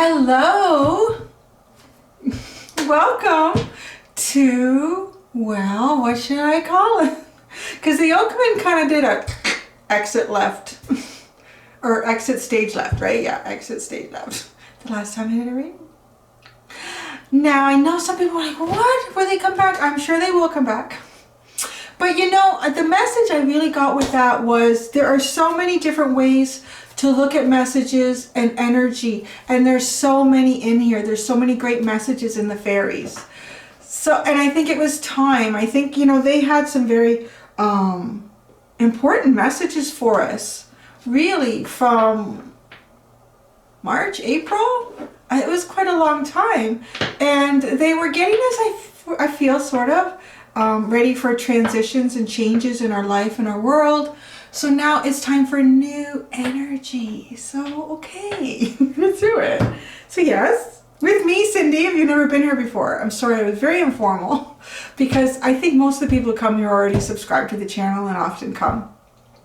Hello, welcome to, well, what should I call it? Because the Oakman kind of did a exit left, or exit stage left, right? Yeah, exit stage left. The last time I did a reading. Now I know some people are like, what? Will they come back? I'm sure they will come back. But you know, the message I really got with that was there are so many different ways to look at messages and energy, and there's so many in here. There's so many great messages in the fairies. So, and I think it was time. I think, you know, they had some very important messages for us, really, from March, April. It was quite a long time, and they were getting us, I feel, sort of ready for transitions and changes in our life and our world. So now it's time for new energy. So, okay, let's do it. So yes, with me, Cindy, if you've never been here before. I'm sorry, I was very informal because I think most of the people who come here already subscribe to the channel and often come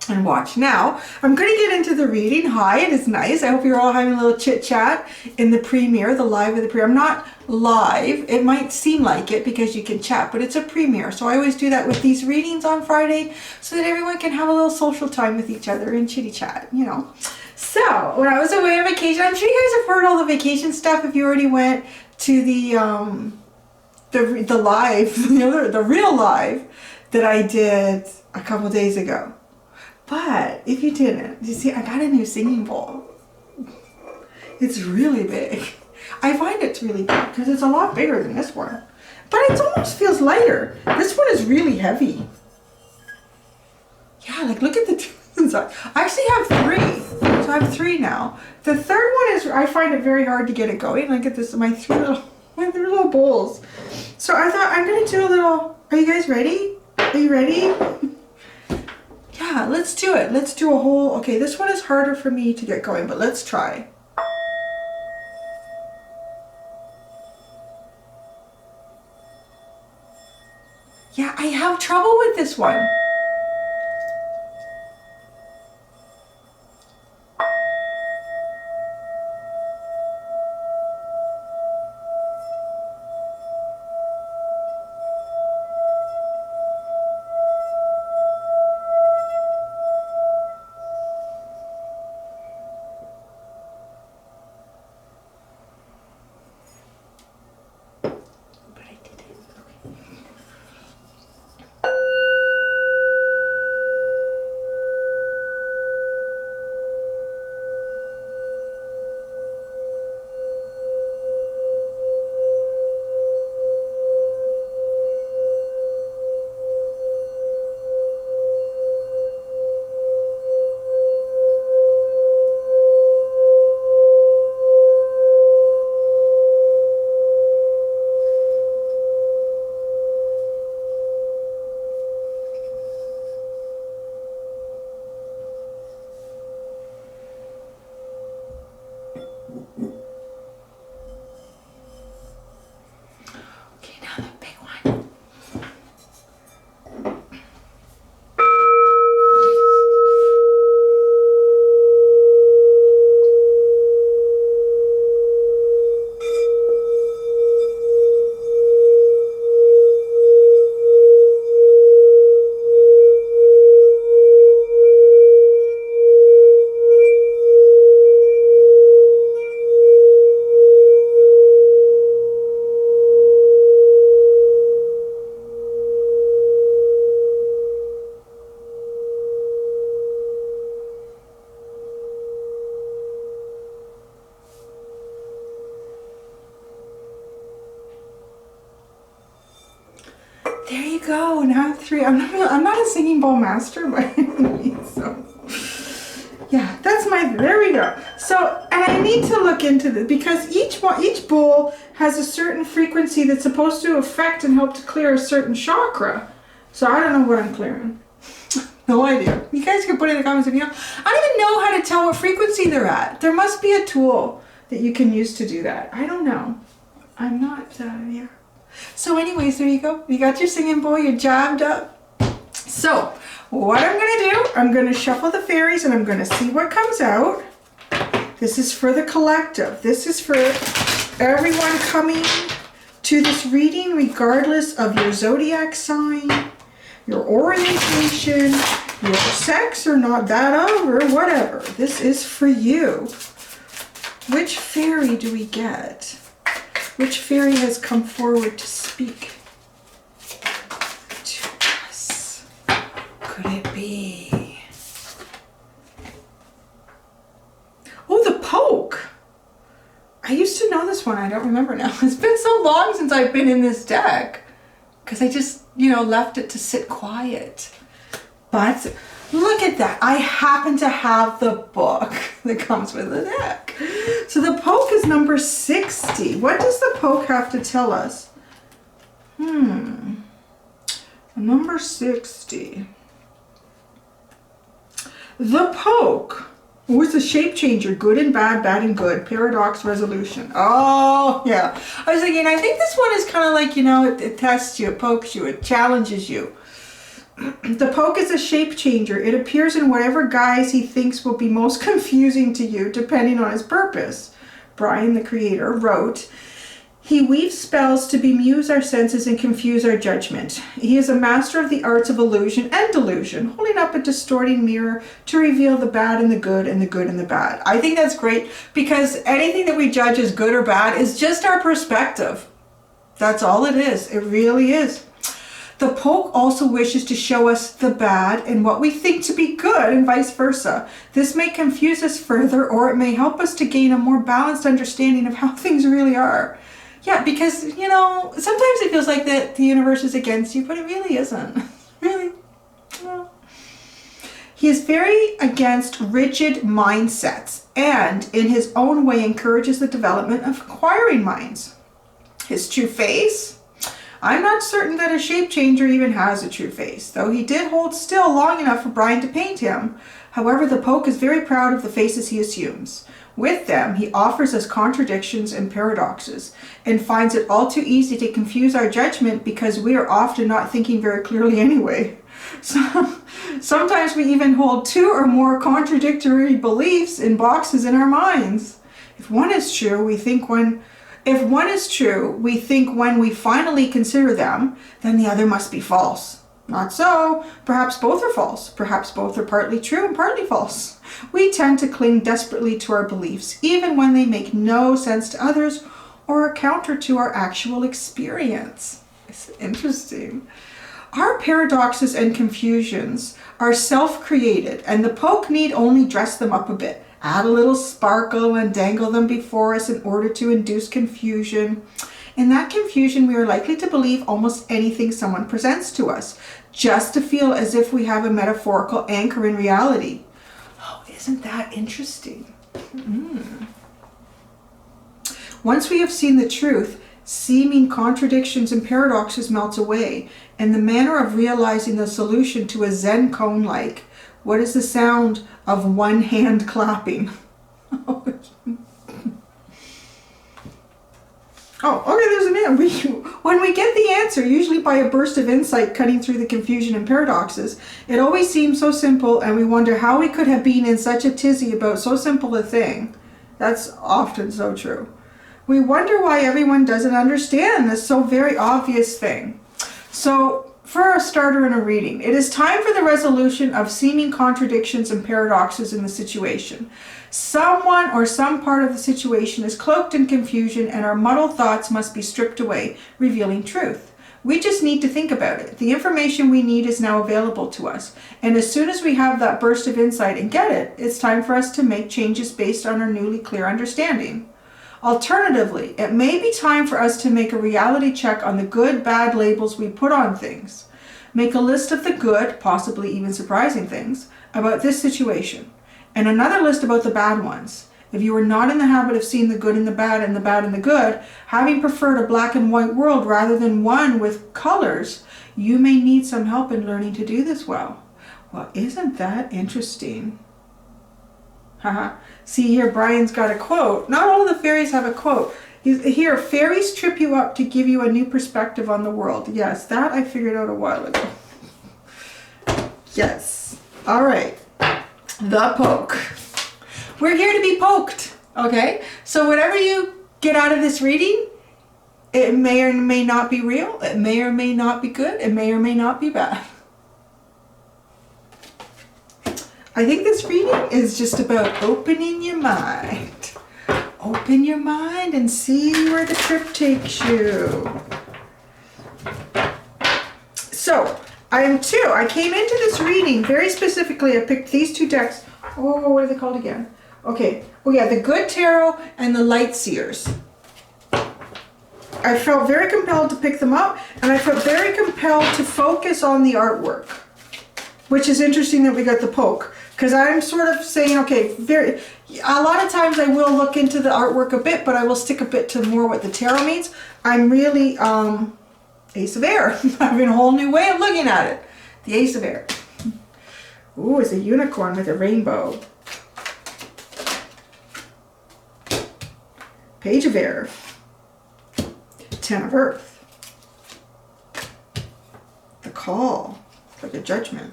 and watch. Now, I'm going to get into the reading. Hi, it is nice. I hope you're all having a little chit chat in the premiere, the live of the premiere. I'm not live. It might seem like it because you can chat, but it's a premiere. So I always do that with these readings on Friday so that everyone can have a little social time with each other and chitty chat, you know. So when I was away on vacation, I'm sure you guys have heard all the vacation stuff if you already went to the live, the real live that I did a couple days ago. But if you didn't, you see, I got a new singing bowl. It's really big. I find it's really big because it's a lot bigger than this one. But it almost feels lighter. This one is really heavy. Yeah, like look at the two inside. I actually have three. So I have three now. The third one is, I find it very hard to get it going. Look at this, my three little bowls. So I thought I'm going to do a little, are you guys ready? Are you ready? Yeah, let's do it. Let's do a whole, okay, this one is harder for me to get going, but let's try. Yeah, I have trouble with this one. There you go. Now I'm three. I'm not a singing bowl master by any means, so yeah, that's my, there we go. So, and I need to look into this because each bowl has a certain frequency that's supposed to affect and help to clear a certain chakra. So I don't know what I'm clearing. No idea. You guys can put in the comments if you know. I don't even know how to tell what frequency they're at. There must be a tool that you can use to do that. I don't know. I'm not, yeah. So anyways, there you go. You got your singing bowl, you're jabbed up. So what I'm going to do, I'm going to shuffle the fairies and I'm going to see what comes out. This is for the collective. This is for everyone coming to this reading, regardless of your zodiac sign, your orientation, your sex or not that of, or whatever. This is for you. Which fairy do we get? Which fairy has come forward to speak to us? Could it be? Oh, the poke. I used to know this one. I don't remember now. It's been so long since I've been in this deck because I just, you know, left it to sit quiet. But look at that. I happen to have the book that comes with the deck. So the poke is number 60. What does the poke have to tell us? Number 60. The poke was a shape changer, good and bad, bad and good, paradox resolution. Oh, yeah. I was thinking, I think this one is kind of like, you know, it tests you, it pokes you, it challenges you. The poke is a shape changer. It appears in whatever guise he thinks will be most confusing to you, depending on his purpose. Brian, the creator, wrote, he weaves spells to bemuse our senses and confuse our judgment. He is a master of the arts of illusion and delusion, holding up a distorting mirror to reveal the bad and the good and the good and the bad. I think that's great because anything that we judge as good or bad is just our perspective. That's all it is. It really is. The poke also wishes to show us the bad and what we think to be good and vice versa. This may confuse us further, or it may help us to gain a more balanced understanding of how things really are. Yeah, because, you know, sometimes it feels like that the universe is against you, but it really isn't. Really. No. He is very against rigid mindsets and, in his own way, encourages the development of acquiring minds. His true face? I'm not certain that a shape changer even has a true face, though he did hold still long enough for Brian to paint him. However, the poke is very proud of the faces he assumes. With them, he offers us contradictions and paradoxes, and finds it all too easy to confuse our judgment because we are often not thinking very clearly anyway. Sometimes we even hold two or more contradictory beliefs in boxes in our minds. If one is true, we think when we finally consider them, then the other must be false. Not so. Perhaps both are false. Perhaps both are partly true and partly false. We tend to cling desperately to our beliefs, even when they make no sense to others or are counter to our actual experience. It's interesting. Our paradoxes and confusions are self-created, and the poke need only dress them up a bit. Add a little sparkle and dangle them before us in order to induce confusion. In that confusion, we are likely to believe almost anything someone presents to us, just to feel as if we have a metaphorical anchor in reality. Oh, isn't that interesting? Once we have seen the truth, seeming contradictions and paradoxes melts away, and the manner of realizing the solution to a Zen cone-like, what is the sound of one hand clapping? Oh, okay, there's an answer. When we get the answer, usually by a burst of insight cutting through the confusion and paradoxes, it always seems so simple, and we wonder how we could have been in such a tizzy about so simple a thing. That's often so true. We wonder why everyone doesn't understand this so very obvious thing. So, for a starter in a reading, it is time for the resolution of seeming contradictions and paradoxes in the situation. Someone or some part of the situation is cloaked in confusion, and our muddled thoughts must be stripped away, revealing truth. We just need to think about it. The information we need is now available to us, and as soon as we have that burst of insight and get it, it's time for us to make changes based on our newly clear understanding. Alternatively, it may be time for us to make a reality check on the good, bad labels we put on things. Make a list of the good, possibly even surprising things, about this situation, and another list about the bad ones. If you are not in the habit of seeing the good in the bad and the bad in the good, having preferred a black and white world rather than one with colors, you may need some help in learning to do this well. Well, isn't that interesting? Haha. See here, Brian's got a quote. Not all of the fairies have a quote. Here, fairies trip you up to give you a new perspective on the world. Yes, that I figured out a while ago. Yes. All right. The poke. We're here to be poked. Okay? So whatever you get out of this reading, it may or may not be real. It may or may not be good. It may or may not be bad. I think this reading is just about opening your mind. Open your mind and see where the trip takes you. So, I came into this reading very specifically. I picked these two decks. Oh, what are they called again? Okay. Oh yeah, the Good Tarot and the Light Seers. I felt very compelled to pick them up, and I felt very compelled to focus on the artwork, which is interesting that we got the poke, because I'm sort of saying, okay, a lot of times I will look into the artwork a bit, but I will stick a bit to more what the tarot means. I'm really Ace of Air. Having a whole new way of looking at it. The Ace of Air. Ooh, it's a unicorn with a rainbow. Page of Air. Ten of Earth. The Call. Like a judgment.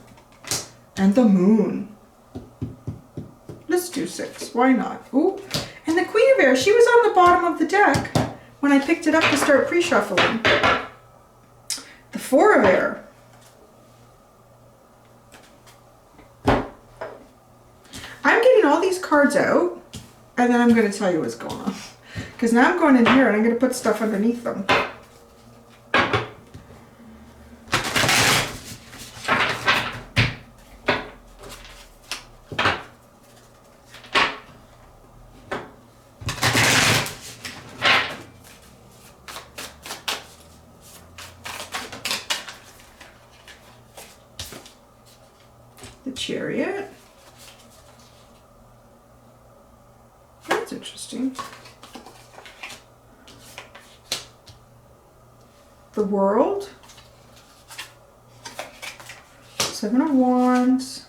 And the Moon. Let's do 6. Why not? Ooh. And the Queen of Air. She was on the bottom of the deck when I picked it up to start pre-shuffling. The Four of Air. I'm getting all these cards out, and then I'm going to tell you what's going on. Because now I'm going in here and I'm going to put stuff underneath them. The Chariot. That's interesting. The World. Seven of Wands.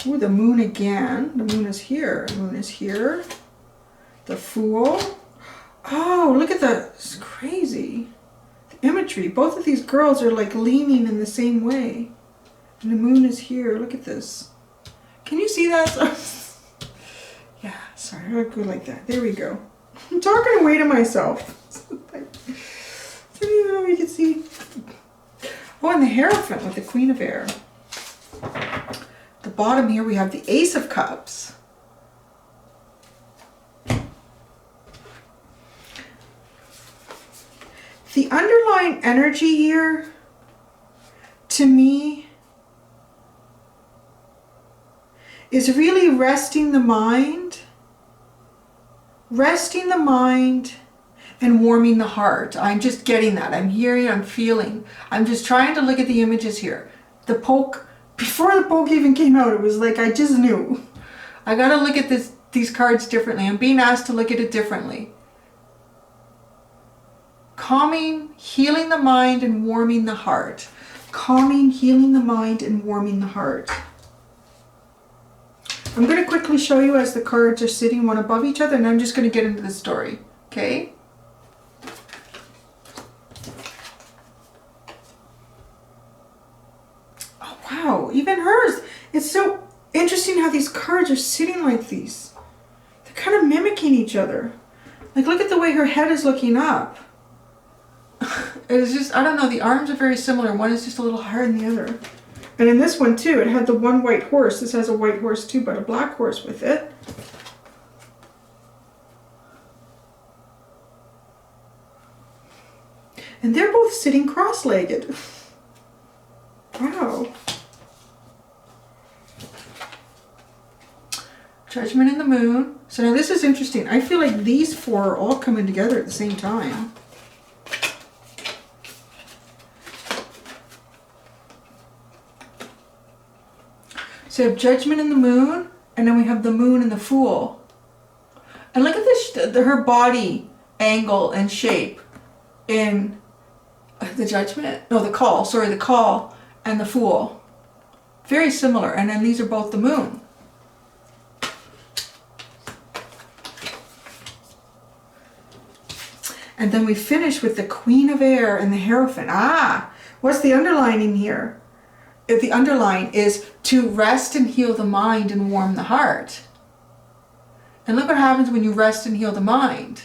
Ooh, the Moon again. The Moon is here. The Moon is here. The Fool. Oh, look at that. It's crazy. The imagery. Both of these girls are like leaning in the same way. And the Moon is here. Look at this. Can you see that? Yeah, sorry. I'll go like that. There we go. I'm talking away to myself. I don't even know if you can see. Oh, and the Hierophant with the Queen of Air. The bottom here we have the Ace of Cups. The underlying energy here, to me, is really resting the mind and warming the heart. I'm just getting that. I'm hearing, I'm feeling. I'm just trying to look at the images here. The poke, before the poke even came out, it was like I just knew. I gotta look at these cards differently. I'm being asked to look at it differently. Calming, healing the mind, and warming the heart. Calming, healing the mind, and warming the heart. I'm going to quickly show you as the cards are sitting one above each other, and I'm just going to get into the story. Okay? Oh, wow. Even hers. It's so interesting how these cards are sitting like these. They're kind of mimicking each other. Like, look at the way her head is looking up. It's just, I don't know, the arms are very similar. One is just a little higher than the other. And in this one too, it had the one white horse. This has a white horse too, but a black horse with it. And they're both sitting cross-legged. Wow. Judgment and the Moon. So now this is interesting. I feel like these four are all coming together at the same time. So we have Judgment and the Moon, and then we have the Moon and the Fool. And look at this, her body angle and shape in the Judgment, no, the Call, sorry, the Call and the Fool. Very similar, and then these are both the Moon. And then we finish with the Queen of Air and the Hierophant. Ah, what's the underlining here? The underline is to rest and heal the mind and warm the heart. And look what happens when you rest and heal the mind.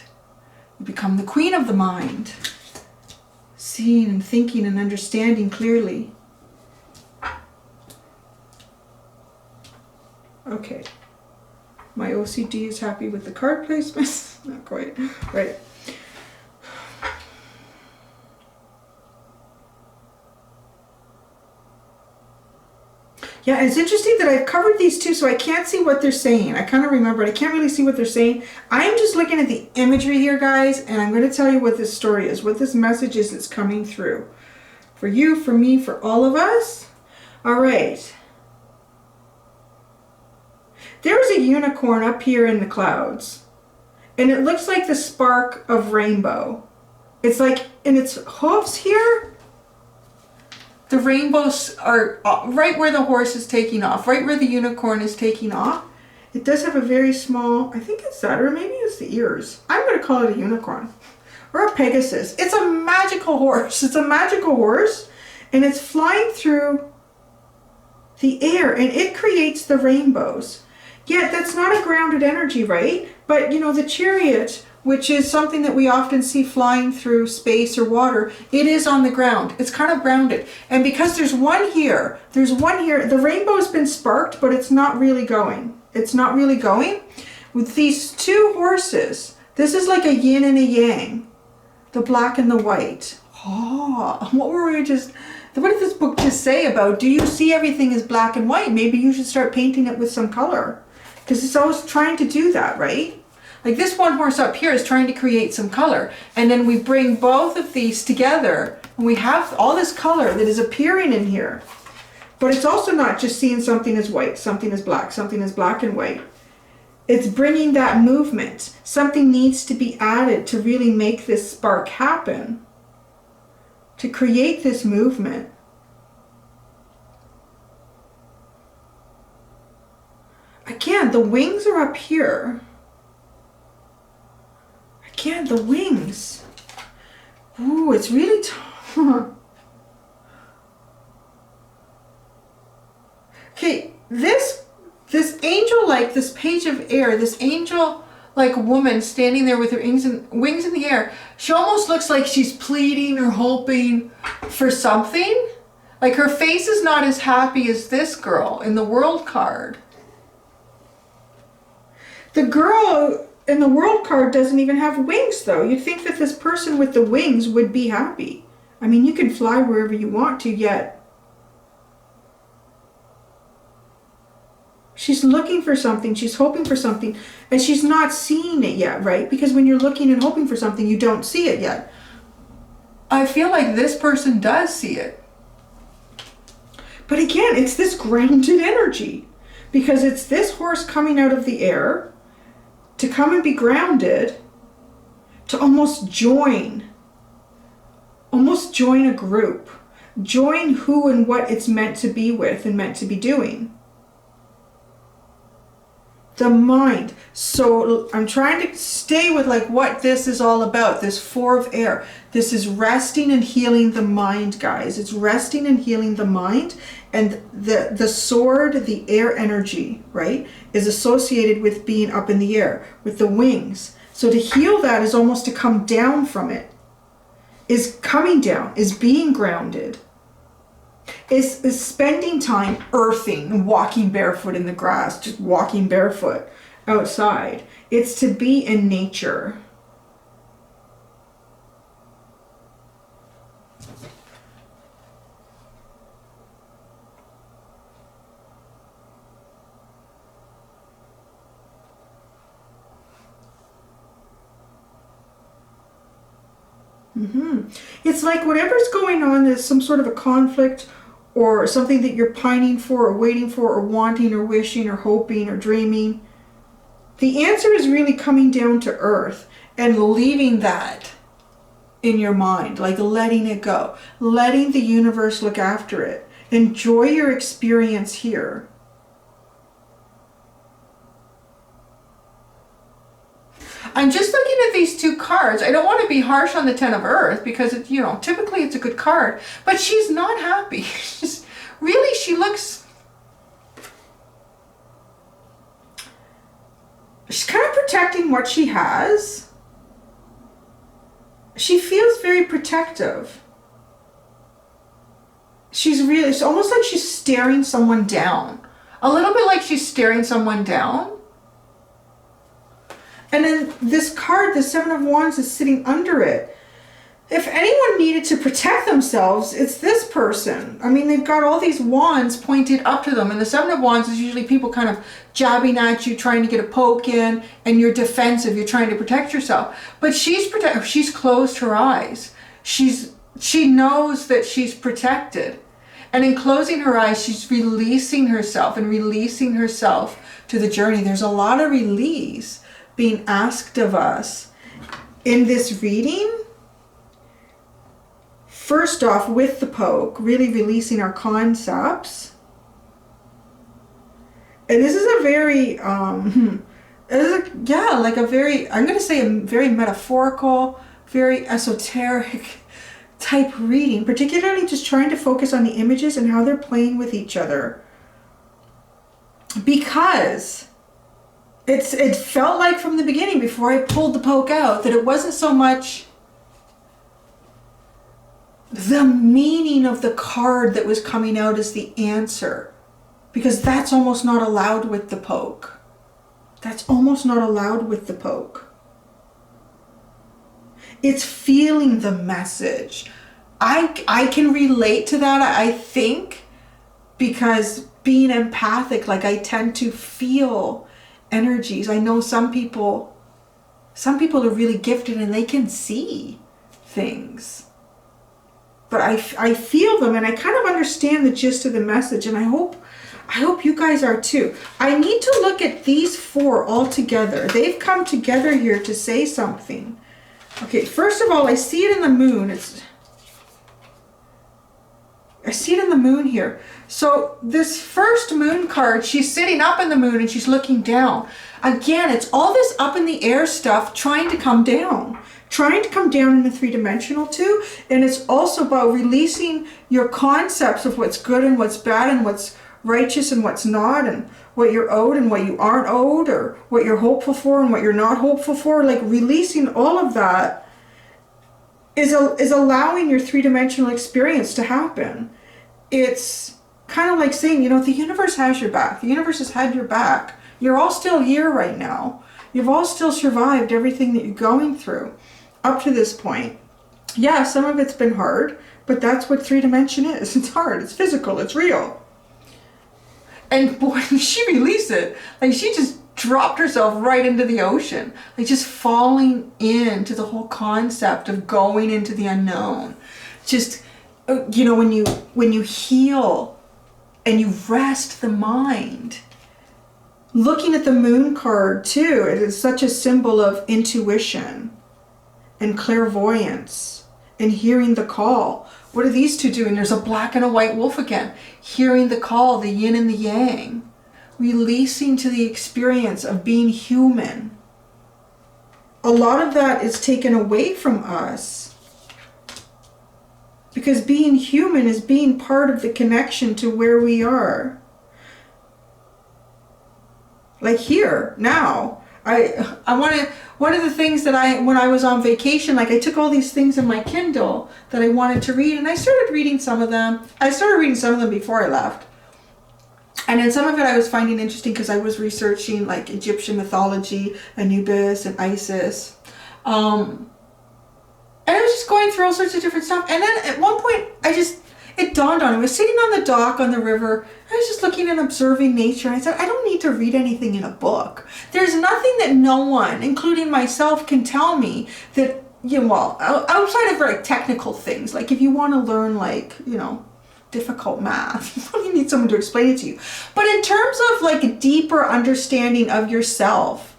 You become the queen of the mind. Seeing and thinking and understanding clearly. Okay. My OCD is happy with the card placements. Not quite. Right. Yeah, it's interesting that I've covered these two, so I can't see what they're saying. I kind of remember it. I can't really see what they're saying. I'm just looking at the imagery here, guys, and I'm going to tell you what this story is, what this message is that's coming through. For you, for me, for all of us. All right. There's a unicorn up here in the clouds, and it looks like the spark of rainbow. It's like in its hoofs here. The rainbows are right where the horse is taking off, right where the unicorn is taking off. It does have a very small, I think it's that, or maybe it's the ears. I'm going to call it a unicorn or a Pegasus. It's a magical horse. It's a magical horse, and it's flying through the air, and it creates the rainbows. Yeah, that's not a grounded energy, right? But, you know, the chariot, which is something that we often see flying through space or water, it is on the ground. It's kind of grounded. And because there's one here, the rainbow's been sparked, but it's not really going. It's not really going. With these two horses, this is like a yin and a yang, the black and the white. Oh, what did this book just say about, do you see everything as black and white? Maybe you should start painting it with some color. Because it's always trying to do that, right? Like this one horse up here is trying to create some color. And then we bring both of these together and we have all this color that is appearing in here. But it's also not just seeing something as white, something as black and white. It's bringing that movement. Something needs to be added to really make this spark happen. To create this movement. Again, the wings are up here. Again, the wings. Ooh, it's really tough. Okay, this angel, like this page of air, this angel like woman standing there with her wings in the air, she almost looks like she's pleading or hoping for something. Like her face is not as happy as this girl in the world card. The girl in the world card doesn't even have wings, though. You'd think that this person with the wings would be happy. I mean, you can fly wherever you want to, yet she's looking for something, she's hoping for something, and she's not seeing it yet, right? Because when you're looking and hoping for something, you don't see it yet. I feel like this person does see it. But again, it's this grounded energy. Because it's this horse coming out of the air to come and be grounded, to almost join a group, join who and what it's meant to be with and meant to be doing. The mind. So I'm trying to stay with like what this is all about, this Four of Air. This is resting and healing the mind, guys. It's resting and healing the mind. And the sword, the air energy, right, is associated with being up in the air, with the wings. So to heal that is almost to come down from it. Is coming down, is being grounded. Is spending time earthing and walking barefoot in the grass, just walking barefoot outside. It's to be in nature. It's like whatever's going on, there's some sort of a conflict or something that you're pining for or waiting for or wanting or wishing or hoping or dreaming. The answer is really coming down to earth and leaving that in your mind, like letting it go, letting the universe look after it. Enjoy your experience here. I'm just looking at these two cards. I don't want to be harsh on the Ten of Earth because, you know, typically it's a good card. But she's not happy. she's kind of protecting what she has. She feels very protective. It's almost like she's staring someone down. A little bit like she's staring someone down. And then this card, the Seven of Wands, is sitting under it. If anyone needed to protect themselves, it's this person. I mean, they've got all these wands pointed up to them. And the Seven of Wands is usually people kind of jabbing at you, trying to get a poke in, and you're defensive. You're trying to protect yourself. But she's closed her eyes. She knows that she's protected. And in closing her eyes, she's releasing herself and releasing herself to the journey. There's a lot of release being asked of us in this reading. First off, with the poke, really releasing our concepts. And this is a very, I'm going to say a very metaphorical, very esoteric type reading, particularly just trying to focus on the images and how they're playing with each other. Because it felt like from the beginning, before I pulled the poke out, that it wasn't so much the meaning of the card that was coming out as the answer, because that's almost not allowed with the poke. That's almost not allowed with the poke. It's feeling the message. I can relate to that, I think, because being empathic, like I tend to feel energies. I know some people are really gifted and they can see things. But I feel them, and I kind of understand the gist of the message, and I hope you guys are too. I need to look at these four all together. They've come together here to say something. Okay, first of all, I see it in the moon. I see it in the moon here. So this first moon card, she's sitting up in the moon and she's looking down. Again, it's all this up in the air stuff trying to come down. Trying to come down in the three-dimensional too. And it's also about releasing your concepts of what's good and what's bad and what's righteous and what's not, and what you're owed and what you aren't owed, or what you're hopeful for and what you're not hopeful for. Like releasing all of that is allowing your three-dimensional experience to happen. It's kind of like saying, you know, the universe has your back. The universe has had your back. You're all still here right now. You've all still survived everything that you're going through up to this point. Yeah, some of it's been hard, but that's what three-dimension is. It's hard, it's physical, it's real. And boy, she released it. Like she just dropped herself right into the ocean. Like just falling into the whole concept of going into the unknown. Just, you know, when you heal and you rest the mind. Looking at the moon card too, it is such a symbol of intuition and clairvoyance and hearing the call. What are these two doing? There's a black and a white wolf again. Hearing the call, the yin and the yang. Releasing to the experience of being human. A lot of that is taken away from us. Because being human is being part of the connection to where we are. Like here, now, I want to, one of the things that when I was on vacation, like I took all these things in my Kindle that I wanted to read, and I started reading some of them. I started reading some of them before I left. And then some of it I was finding interesting because I was researching like Egyptian mythology, Anubis and Isis. And I was just going through all sorts of different stuff. And then at one point, it dawned on me. I was sitting on the dock on the river. I was just looking and observing nature. I said, I don't need to read anything in a book. There's nothing that no one, including myself, can tell me that, you know, well, outside of like technical things. Like if you want to learn like, you know, difficult math, you need someone to explain it to you. But in terms of like a deeper understanding of yourself,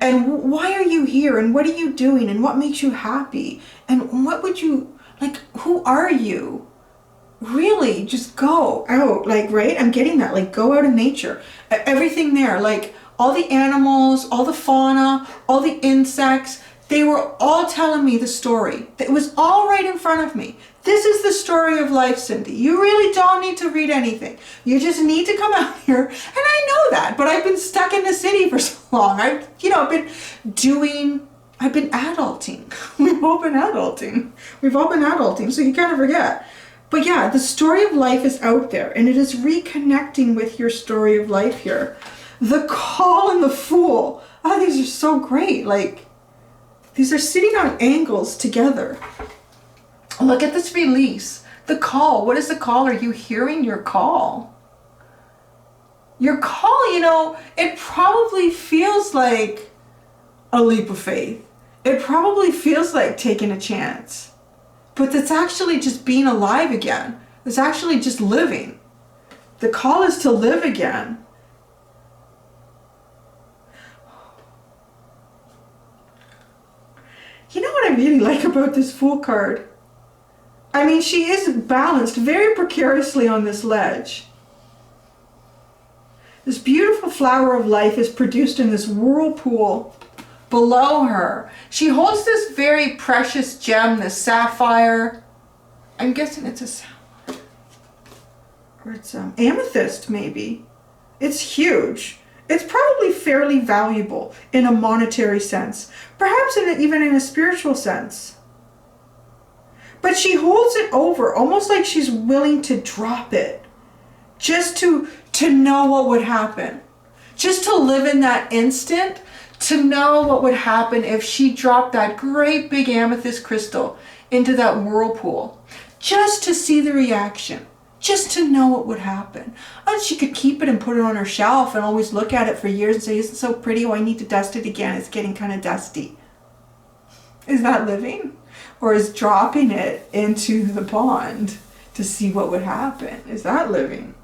and why are you here, and what are you doing, and what makes you happy, and what would you, like, who are you? Really, just go out, like, right? I'm getting that, like, go out in nature. Everything there, like, all the animals, all the fauna, all the insects, They were all telling me the story. It was all right in front of me. This is the story of life, Cindy. You really don't need to read anything. You just need to come out here. And I know that, but I've been stuck in the city for so long. I've been adulting. We've all been adulting. So you kind of forget. But yeah, the story of life is out there, and it is reconnecting with your story of life here. The Call and the Fool. Oh, these are so great. Like, these are sitting on angles together. Look at this release. The call. What is the call? Are you hearing your call? Your call, you know, it probably feels like a leap of faith. It probably feels like taking a chance. But it's actually just being alive again. It's actually just living. The call is to live again. You know what I really like about this Fool card? I mean, she is balanced very precariously on this ledge. This beautiful flower of life is produced in this whirlpool below her. She holds this very precious gem, this sapphire. I'm guessing it's a sapphire. Or it's amethyst, maybe. It's huge. It's probably fairly valuable in a monetary sense. Perhaps even in a spiritual sense. But she holds it over, almost like she's willing to drop it. Just to know what would happen. Just to live in that instant. To know what would happen if she dropped that great big amethyst crystal into that whirlpool. Just to see the reaction. Just to know what would happen. And she could keep it and put it on her shelf and always look at it for years and say, isn't it so pretty? Oh, I need to dust it again. It's getting kind of dusty. Is that living? Or is dropping it into the pond to see what would happen? Is that living?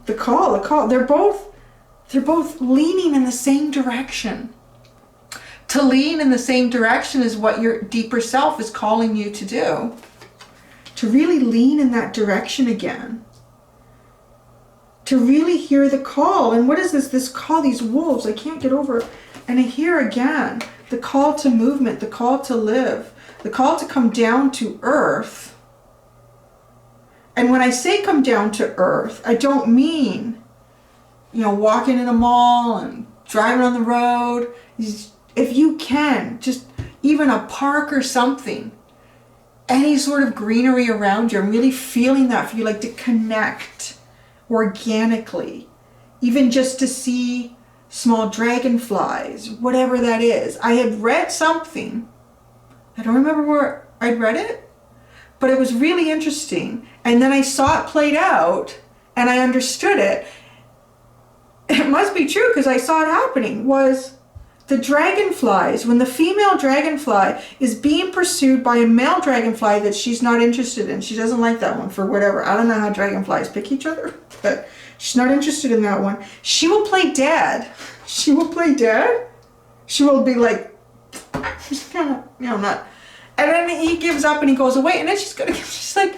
The call. They're both leaning in the same direction. To lean in the same direction is what your deeper self is calling you to do. To really lean in that direction again. To really hear the call. And what is this? This call, these wolves, I can't get over. And I hear again the call to movement, the call to live, the call to come down to earth. And when I say come down to earth, I don't mean, walking in a mall and driving on the road. If you can, just even a park or something, any sort of greenery around you, I'm really feeling that for you, like to connect organically, even just to see small dragonflies, whatever that is. I had read something, I don't remember where I'd read it, but it was really interesting. And then I saw it played out and I understood it. It must be true because I saw it happening. Was the dragonflies, when the female dragonfly is being pursued by a male dragonfly that she's not interested in. She doesn't like that one for whatever. I don't know how dragonflies pick each other, but she's not interested in that one. She will play dead. She will play dead. She will be like, not. And then he gives up and he goes away. And then she's like,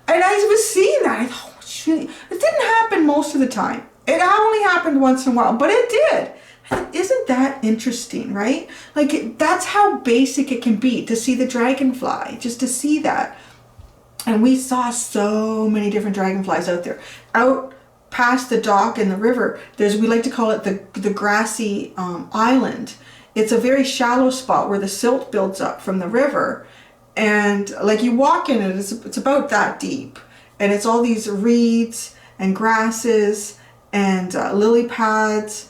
and I was seeing that. I thought, it didn't happen most of the time. It only happened once in a while, but it did. Isn't that interesting, right? Like, that's how basic it can be to see the dragonfly, just to see that. And we saw so many different dragonflies out there. Out past the dock and the river, we like to call it the grassy island. It's a very shallow spot where the silt builds up from the river. And like you walk in it, it's about that deep. And it's all these reeds and grasses and lily pads.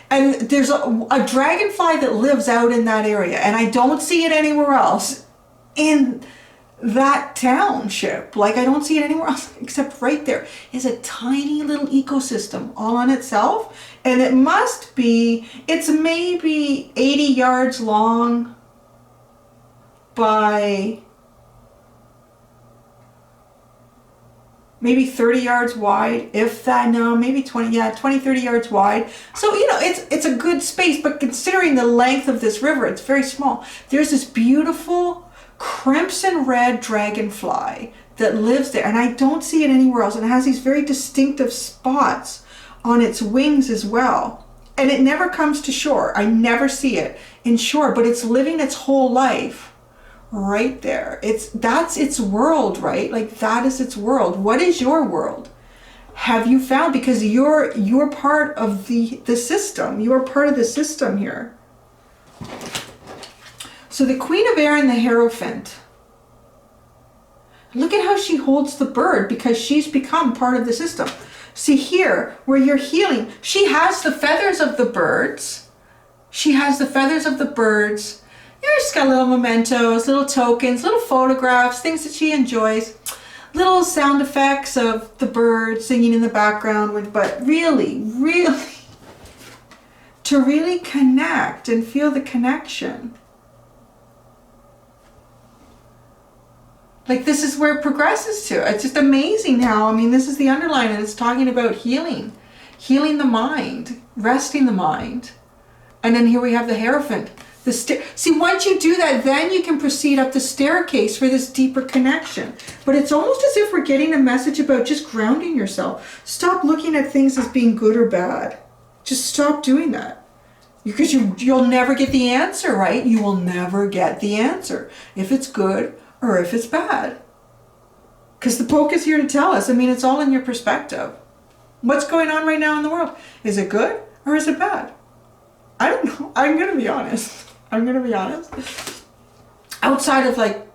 And there's a dragonfly that lives out in that area, and I don't see it anywhere else in that township. Like, I don't see it anywhere else except right there is a tiny little ecosystem all on itself. And it's maybe 80 yards long by maybe 30 yards wide, if that, no, maybe 20, 30 yards wide. So, it's a good space, but considering the length of this river, it's very small. There's this beautiful crimson red dragonfly that lives there, and I don't see it anywhere else. And it has these very distinctive spots on its wings as well. And it never comes to shore. I never see it in shore, but it's living its whole life right there. That's its world, right? Like that is its world. What is your world? Have you found? Because you're part of the system. You are part of the system here. So the Queen of Air and the Hierophant. Look at how she holds the bird because she's become part of the system. See here, where you're healing, she has the feathers of the birds. She has the feathers of the birds. She's got little mementos, little tokens, little photographs, things that she enjoys. Little sound effects of the bird singing in the background. But really, really, to really connect and feel the connection. Like this is where it progresses to. It's just amazing how, I mean, this is the underline and it's talking about healing. Healing the mind, resting the mind. And then here we have the Hierophant. See, once you do that, then you can proceed up the staircase for this deeper connection. But it's almost as if we're getting a message about just grounding yourself. Stop looking at things as being good or bad. Just stop doing that. Because you'll never get the answer, right? You will never get the answer. If it's good or if it's bad. Because the poke is here to tell us. I mean, it's all in your perspective. What's going on right now in the world? Is it good or is it bad? I don't know. I'm going to be honest. I'm going to be honest. Outside of like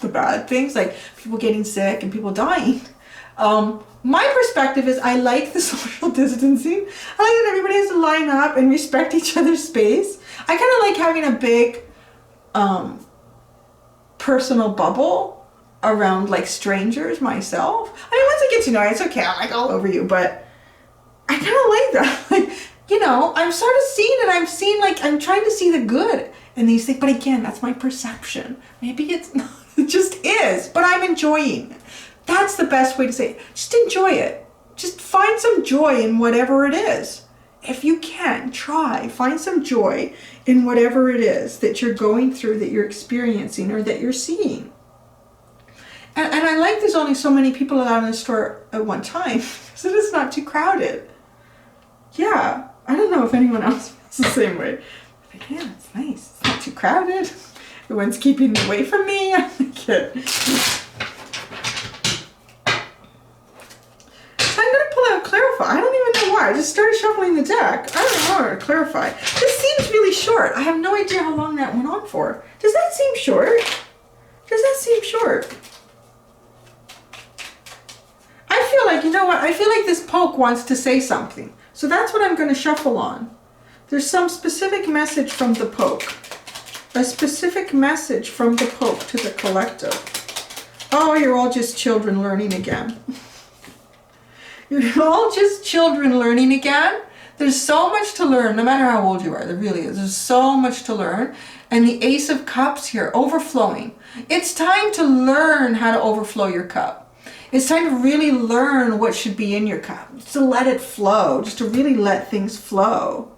the bad things, like people getting sick and people dying, my perspective is I like the social distancing. I like that everybody has to line up and respect each other's space. I kind of like having a big personal bubble around like strangers myself. I mean, once I get to know you, it's okay. I'm like all over you, but I kind of like that. Like, you know, I'm sort of seeing it. I'm seeing like, I'm trying to see the good in these things. But again, that's my perception. Maybe it's not, it just is, but I'm enjoying it. That's the best way to say it. Just enjoy it. Just find some joy in whatever it is. If you can, try. Find some joy in whatever it is that you're going through, that you're experiencing, or that you're seeing. And I like there's only so many people allowed in the store at one time, so it's not too crowded. Yeah, I don't know if anyone else feels the same way. But yeah, it's nice. It's not too crowded. No one's keeping away from me. I like it. Clarify. I don't even know why. I just started shuffling the deck. I don't know how to clarify. This seems really short. I have no idea how long that went on for. Does that seem short? Does that seem short? I feel like, you know what? I feel like this poke wants to say something. So that's what I'm going to shuffle on. There's some specific message from the poke. A specific message from the poke to the collective. Oh, you're all just children learning again. You're all just children learning again. There's so much to learn, no matter how old you are. There really is. There's so much to learn. And the Ace of Cups here, overflowing. It's time to learn how to overflow your cup. It's time to really learn what should be in your cup. Just to let it flow. Just to really let things flow.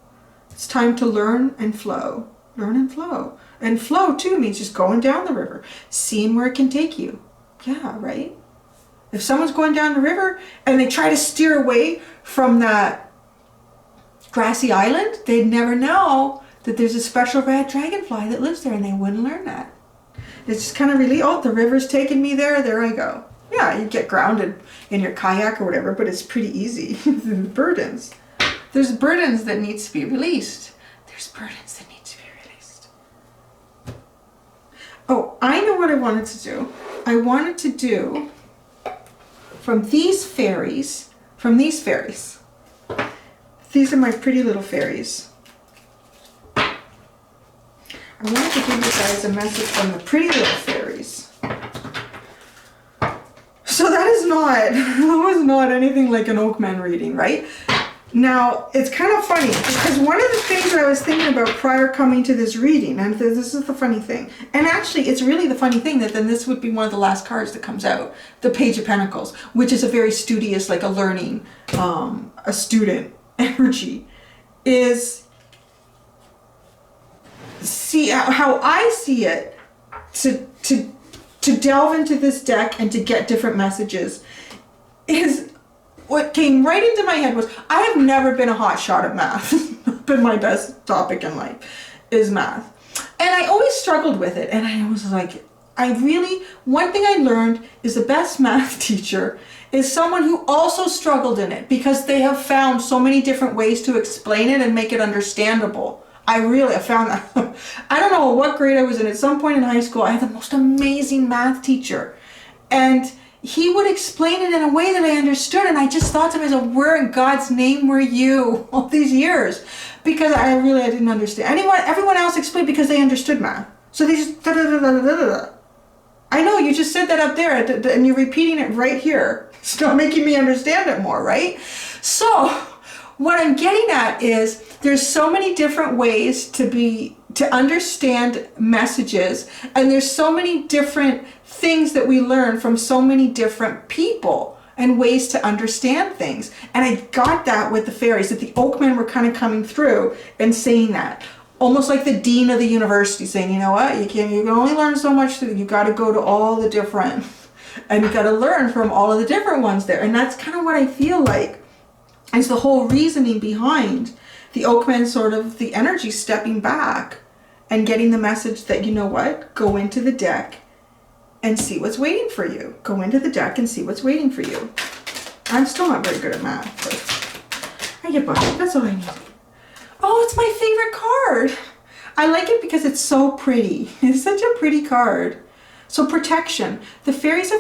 It's time to learn and flow. Learn and flow. And flow, too, means just going down the river. Seeing where it can take you. Yeah, right? If someone's going down the river and they try to steer away from that grassy island, they'd never know that there's a special red dragonfly that lives there, and they wouldn't learn that. It's just kind of really, oh, the river's taking me there, there I go. Yeah, you get grounded in your kayak or whatever, but it's pretty easy. Burdens. There's burdens that needs to be released. There's burdens that need to be released. Oh, I know what I wanted to do. I wanted to do from these fairies, these are my pretty little fairies. I wanted to give you guys a message from the pretty little fairies. So that was not anything like an Oakman reading, right? Now, it's kind of funny, because one of the things that I was thinking about prior coming to this reading, and this is the funny thing, and actually it's really the funny thing that then this would be one of the last cards that comes out, the Page of Pentacles, which is a very studious, like a learning, a student energy, is see how I see it, to delve into this deck and to get different messages, is what came right into my head was, I have never been a hot shot at math. But my best topic in life is math. And I always struggled with it. And I was like, one thing I learned is the best math teacher is someone who also struggled in it, because they have found so many different ways to explain it and make it understandable. I found that. I don't know what grade I was in. At some point in high school, I had the most amazing math teacher. And he would explain it in a way that I understood. And I just thought to myself, where in God's name were you all these years? Because I didn't understand. Everyone else explained because they understood math. So they just da-da-da-da-da-da-da. I know, you just said that up there, and you're repeating it right here. It's not making me understand it more, right? So what I'm getting at is there's so many different ways to understand messages, and there's so many different things that we learn from so many different people and ways to understand things. And I got that with the fairies, that the Oakmen were kind of coming through and saying that. Almost like the dean of the university saying, you know what, you can only learn so much, you got to go to all the different, and you got to learn from all of the different ones there. And that's kind of what I feel like is the whole reasoning behind the Oakmen, sort of the energy stepping back and getting the message that, you know what, go into the deck and see what's waiting for you. Go into the deck and see what's waiting for you. I'm still not very good at math, but I get by. That's all I need. Oh, it's my favorite card. I like it because it's so pretty. It's such a pretty card. So protection. The fairies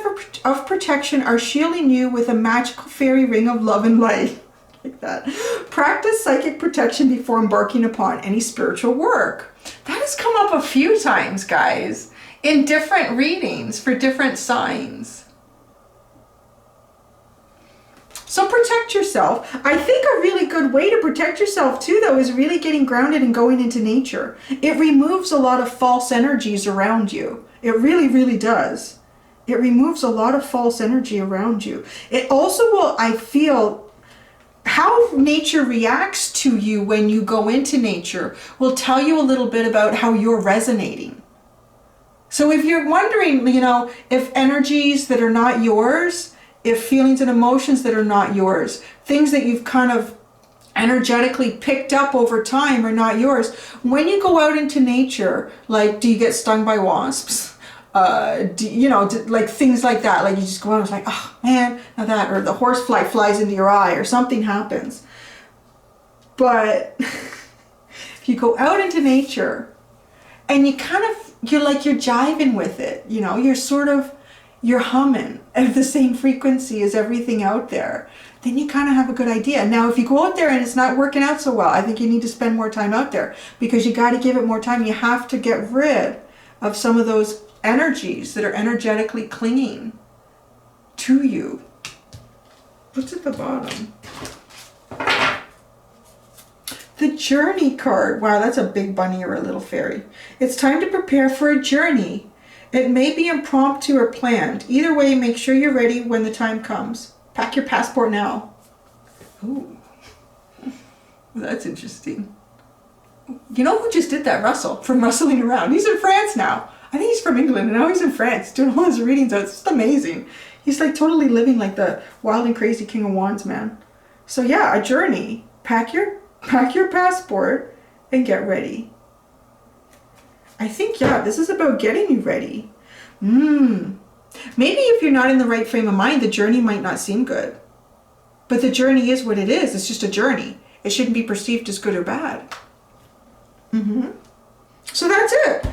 of protection are shielding you with a magical fairy ring of love and light. Like that. Practice psychic protection before embarking upon any spiritual work. That has come up a few times, guys, in different readings for different signs. So protect yourself. I think a really good way to protect yourself too, though, is really getting grounded and going into nature. It removes a lot of false energies around you. It really, really does. It removes a lot of false energy around you. It also will, I feel, how nature reacts to you when you go into nature will tell you a little bit about how you're resonating. So if you're wondering, you know, if energies that are not yours, if feelings and emotions that are not yours, things that you've kind of energetically picked up over time are not yours, when you go out into nature, like, do you get stung by wasps? Like things like that, like you just go out and it's like, oh man, now that, or the horsefly flies into your eye or something happens. But if you go out into nature and you're jiving with it, you know, you're humming at the same frequency as everything out there, then you kind of have a good idea. Now, if you go out there and it's not working out so well, I think you need to spend more time out there, because you got to give it more time. You have to get rid of some of those energies that are energetically clinging to you. What's at the bottom? The Journey card. Wow, that's a big bunny or a little fairy. It's time to prepare for a journey. It may be impromptu or planned. Either way, make sure you're ready when the time comes. Pack your passport now. Ooh, that's interesting. You know who just did that? Russell, from Rustling Around. He's in France now. I think he's from England, and now he's in France doing all his readings. It's just amazing. He's like totally living like the wild and crazy King of Wands man. So yeah, a journey. Pack your passport and get ready. I think, yeah, this is about getting you ready. Maybe if you're not in the right frame of mind, the journey might not seem good. But the journey is what it is. It's just a journey. It shouldn't be perceived as good or bad. So that's it.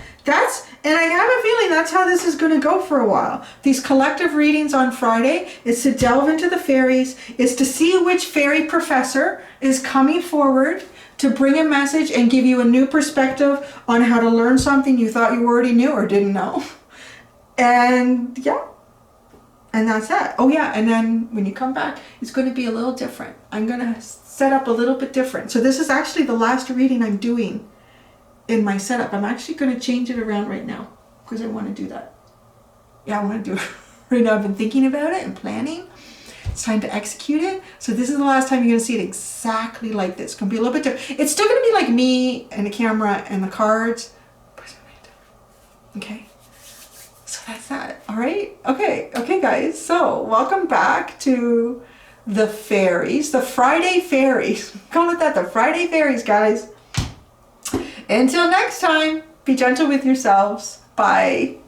And I have a feeling that's how this is going to go for a while. These collective readings on Friday is to delve into the fairies, is to see which fairy professor is coming forward to bring a message and give you a new perspective on how to learn something you thought you already knew or didn't know. And yeah, and that's that. Oh yeah, and then when you come back, it's going to be a little different. I'm going to set up a little bit different. So this is actually the last reading I'm doing in my setup. I'm actually going to change it around right now because I want to do that. Yeah, I want to do it right now. I've been thinking about it and planning. It's time to execute it. So this is the last time you're going to see it exactly like this. It's going to be a little bit different. It's still going to be like me and the camera and the cards. Okay. So that's that. All right. Okay, guys. So welcome back to the fairies, the Friday fairies. Call it that, the Friday fairies, guys. Until next time, be gentle with yourselves. Bye.